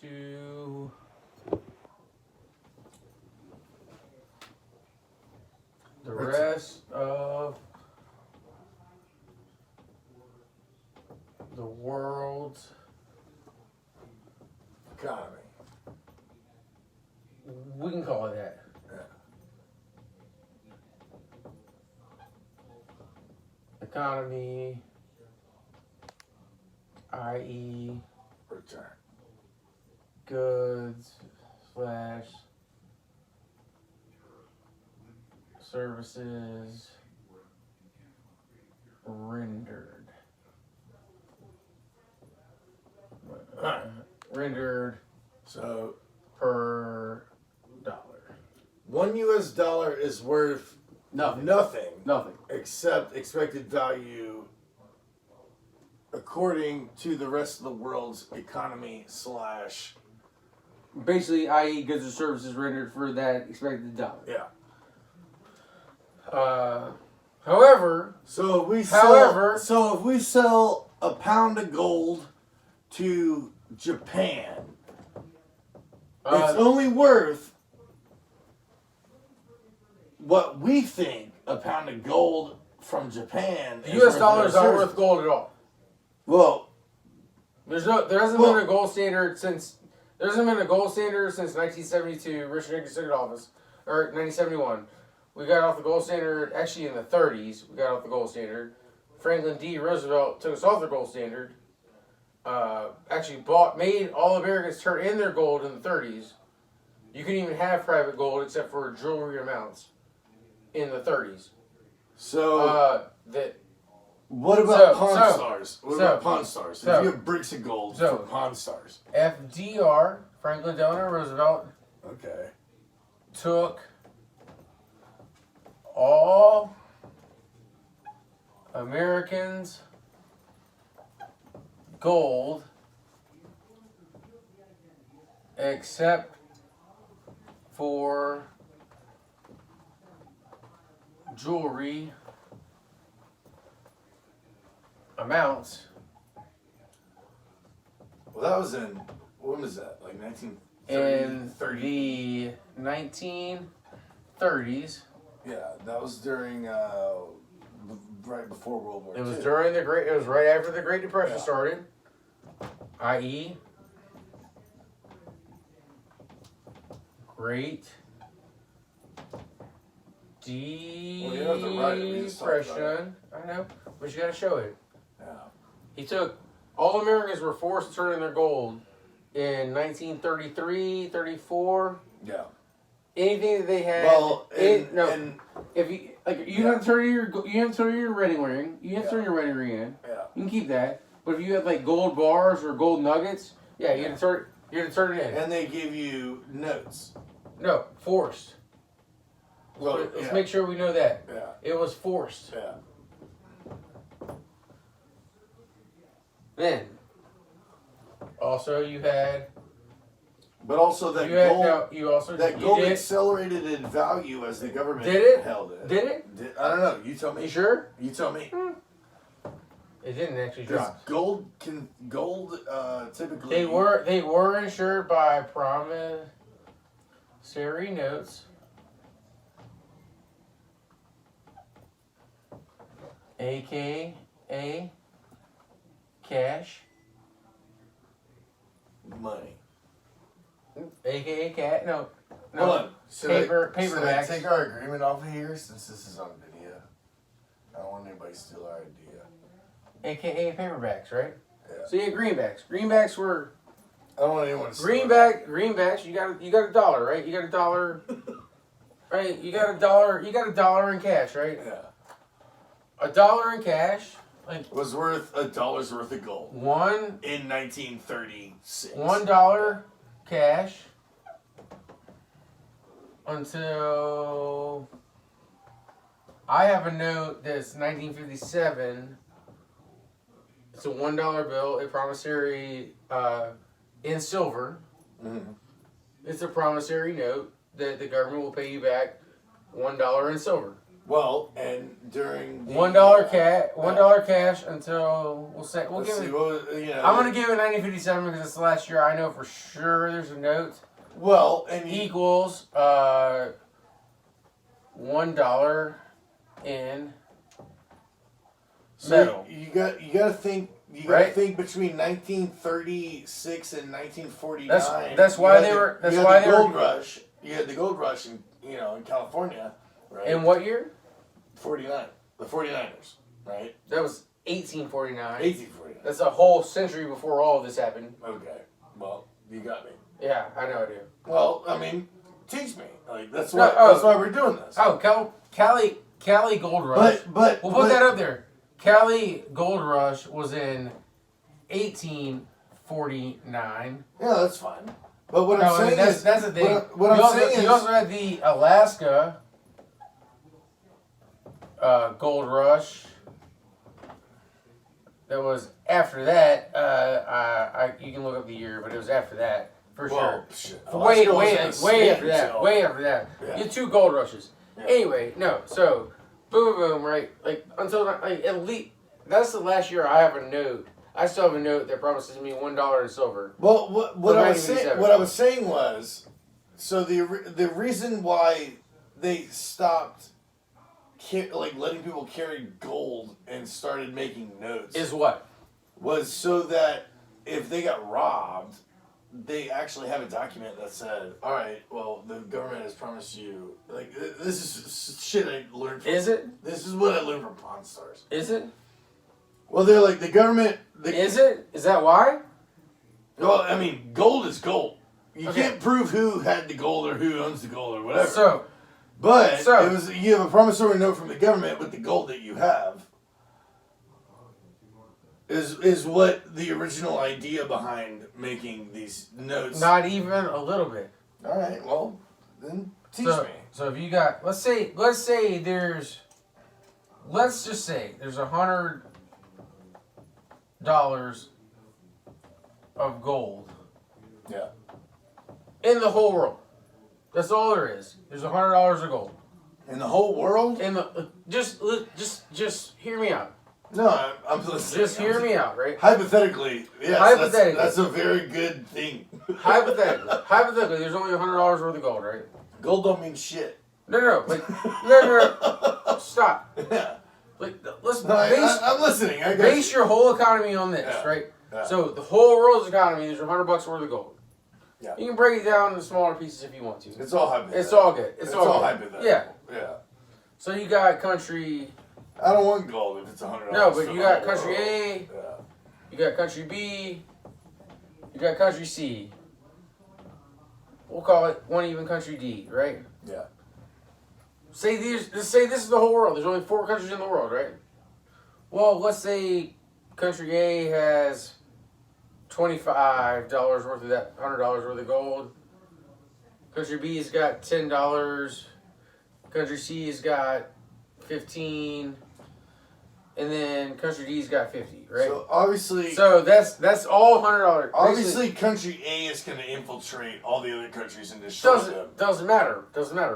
to the rest of the world's economy. We can call it that. Yeah. Economy, i.e., Return. goods / services rendered. Rendered So per dollar. $1 is worth Nothing. except expected value according to the rest of the world's economy / Basically, i.e., goods or services rendered for that expected dollar. yeah. However, So if we sell a pound of gold to Japan, it's only worth what we think a pound of gold from Japan. the U.S. dollar is not worth gold at all. Well, There hasn't been a gold standard since 1972. Richard Nixon took office, or 1971. We got off the gold standard actually in the 30s. We got off the gold standard. Franklin D. Roosevelt took us off the gold standard. Actually made all Americans turn in their gold in the 30s. You couldn't even have private gold except for jewelry amounts in the 30s. so That what about so- Pawn so- Stars? What so- about Pawn Stars? so- If you have bricks of gold so- from Pawn Stars, FDR, Franklin Delano Roosevelt, okay. took all Americans' gold except for jewelry amounts. Well, that was when was that? Like 1930? In the 1930s. Yeah, that was during right before World War II. It was during the Great. It was right after the Great Depression Yeah. started, i.e., Great you have to write it. We just talked about Depression. I know, but you got to show it. Yeah. He took all Americans were forced to turn in their gold in 1933, 34. Yeah. Anything that they had. Well, if you have to turn your wedding ring. You have to turn your wedding ring in. yeah. You can keep that. But if you have like gold bars or gold nuggets, yeah, you have to turn it in. And they give you notes. No, forced. Well, Let's make sure we know that. Yeah. It was forced. Yeah. Then, also you had. But also that You had gold. no, you also That you gold did. accelerated in value as the government Did it? held it. Did it? I don't know. You tell me. You sure? You tell me. It didn't actually Because drop. gold typically They were insured by promissory notes, aka cash, money. aka cat. No, Hold on. Should I paperbacks. take our agreement off of here since this is on video? I don't want anybody to steal our idea. AKA paperbacks, right? Yeah. So you had greenbacks. Greenbacks were I don't want anyone to steal greenbacks. You got $1, right? You got $1, right? You got $1. You got $1 in cash, right? Yeah. $1 in cash, like Was worth $1 worth of gold one in 1936. $1 cash until I have a note that's 1957. It's a $1 bill, a promissory in silver. Mhm. It's a promissory note that the government will pay you back $1 in silver. Well, and during the, $1 cash until we'll let's give see, it. what was, I'm gonna give it 1957 because it's the last year. I know for sure there's a note well, and equals $1 in metal. you got to think. You got to Right? think between 1936 and 1949. That's why they were. That's why they gold were. rush. You had the gold rush in in California, right? In what year? 49. The 49ers, right? That was 1849. 1849. That's a whole century before all of this happened. Okay. Well, you got me. Yeah, I know I do. Well, I mean, teach me. Like that's No, why. oh. That's why we're doing this. Oh, Cali Gold Rush. But We'll put that up there. Cali Gold Rush was in 1849. Yeah, that's fine. But what No, I'm I mean, saying that's is, that's the thing. What I'm saying is, you also had the Alaska Gold Rush. That was after that. You can look up the year, but it was after that for well, sure. shit. Way Alaska was in the after that. so- Way after that. Yeah. You had 2 gold rushes. Yeah. Anyway, no. So, boom, right? Like until like at least that's the last year I have a note. I still have a note that promises me $1 in silver. Well, what From I was saying, 1987. what I was saying was, so the reason why they stopped, letting people carry gold and started making notes Is what? was so that if they got robbed, they actually have a document that said, "All right, well, the government has promised you." Like this is shit I learned. From, Is it? This is what I learned from Pawn Stars. Is it? Well, they're like the government. Is it? Is that why? Well, I mean, gold is gold. You Okay. can't prove who had the gold or who owns the gold or whatever. So, but so- it was you have a promissory note from the government with the gold that you have. Is what the original idea behind making these notes. not even a little bit. All right. Well, then teach So, me. so if you got, let's say there's $100 of gold Yeah. in the whole world. That's all there is. There's $100 of gold In the whole world? in the. Just hear me out. No, I'm listening. Just hear me out, right? Hypothetically, yes. Hypothetically. That's a very good thing. Hypothetically, there's only $100 worth of gold, right? Gold don't mean shit. No, stop. Yeah. Like, let's No, I'm listening. I got base your whole economy on this, Yeah. right? Yeah. So the whole world's economy, there's $100 worth of gold. Yeah. You can break it down into smaller pieces if you want to. It's all hypothetical. It's all good. It's all good. hypothetical. Yeah. Yeah. So you got country. I don't want gold if it's $100. No, but for you the got whole country world. A. Yeah. You got country B. You got country C. We'll call it one even country D, right? Yeah. Say this is the whole world. There's only 4 countries in the world, right? Well, let's say country A has $25 worth of that $100 worth of gold. Country B's got $10. Country C's got 15, and then country D's got 50, right? So obviously, So that's all $100. obviously, country A is going to infiltrate all the other countries and destroy them. Doesn't matter,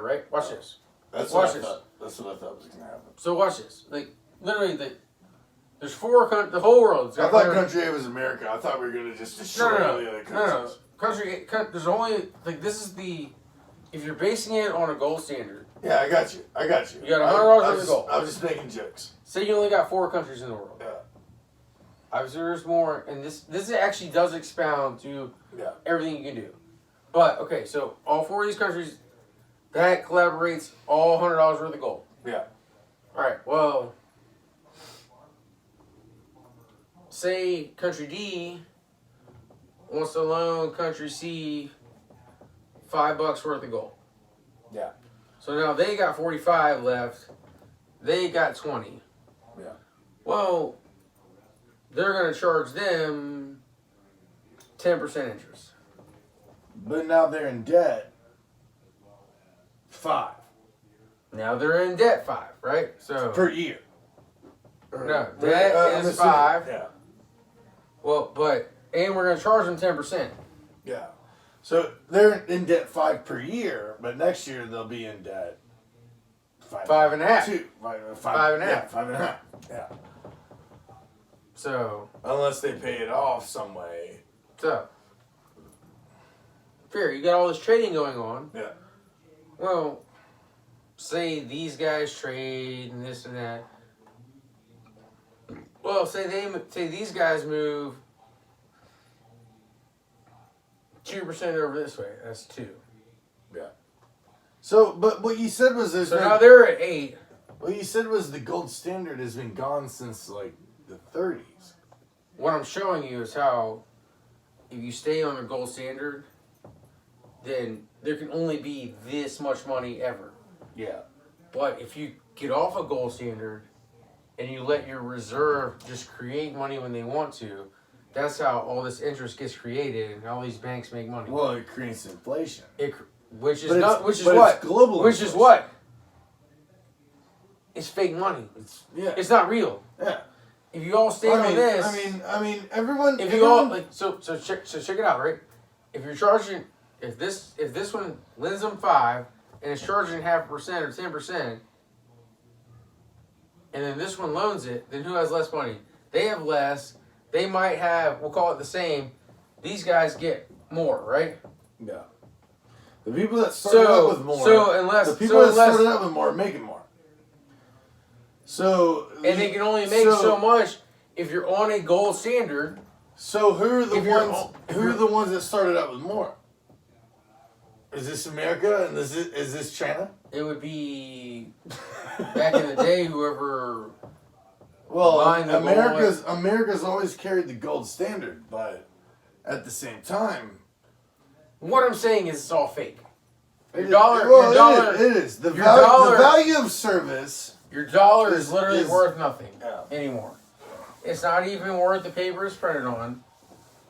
right? Watch this. That's watch what I this. thought. That's what I thought was going to happen. So watch this. Like literally, there's 4 the whole world. I thought country A was America. I thought we were going to just destroy all the other countries. There's only this is the if you're basing it on a gold standard. Yeah, I got you. You got $100 I worth of gold. I was just making jokes. Say you only got 4 countries in the world. Yeah. Obviously, there's more, and this actually does expound to Yeah. everything you can do. But okay, so all 4 of these countries that collaborates all $100 worth of gold. Yeah. All right. Well, say country D wants to loan country C $5 worth of gold. Yeah. So now they got 45 left. They got 20. Yeah. Well, they're going to charge them 10% interest. But now they're in debt. 5 Now they're in debt 5, right? So per year. no, debt I'm is assuming. 5. Yeah. Well, and we're going to charge them 10%. Yeah. So they're in debt 5 per year, but next year they'll be in debt Five and a half. Five and a half. 5.5. Yeah. So Unless they pay it off some way. fair. You got all this trading going on. Yeah. Well, say these guys trade and this and that. Well, say these guys move 2% over this way. That's 2. Yeah. So, but what you said was there's So been, now they're at 8. what you said was the gold standard has been gone since like the 30s. What I'm showing you is how, if you stay on a gold standard, then there can only be this much money ever. Yeah. But if you get off a gold standard and you let your reserve just create money when they want to, that's how all this interest gets created and all these banks make money. Well, it creates inflation. Which is But not, it's- which is but what? it's global Which is inflation. what? It's fake money. Yeah. It's not real. Yeah. If you all stay on this, I mean, everyone. if you all everyone- like, so check it out, right? If you're charging, if this one lends them 5 and it's charging 0.5% or 10%, and then this one loans it, then who has less money? They have less. They might have, we'll call it the same. These guys get more, right? Yeah. The people that started out with more. the people that started out with more are making more. So. And they can only make so much if you're on a gold standard. So who are the If you're- ones? Who are the ones that started out with more? Is this America and is this China? It would be back in the day, whoever. Well, Buying the America's always carried the gold standard, but at the same time, What I'm saying is it's all fake. it is the your dollar- the value of service. Your dollar is Is- literally is- worth nothing Yeah. anymore. It's not even worth the paper it's printed on,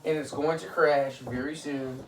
and it's going to crash very soon.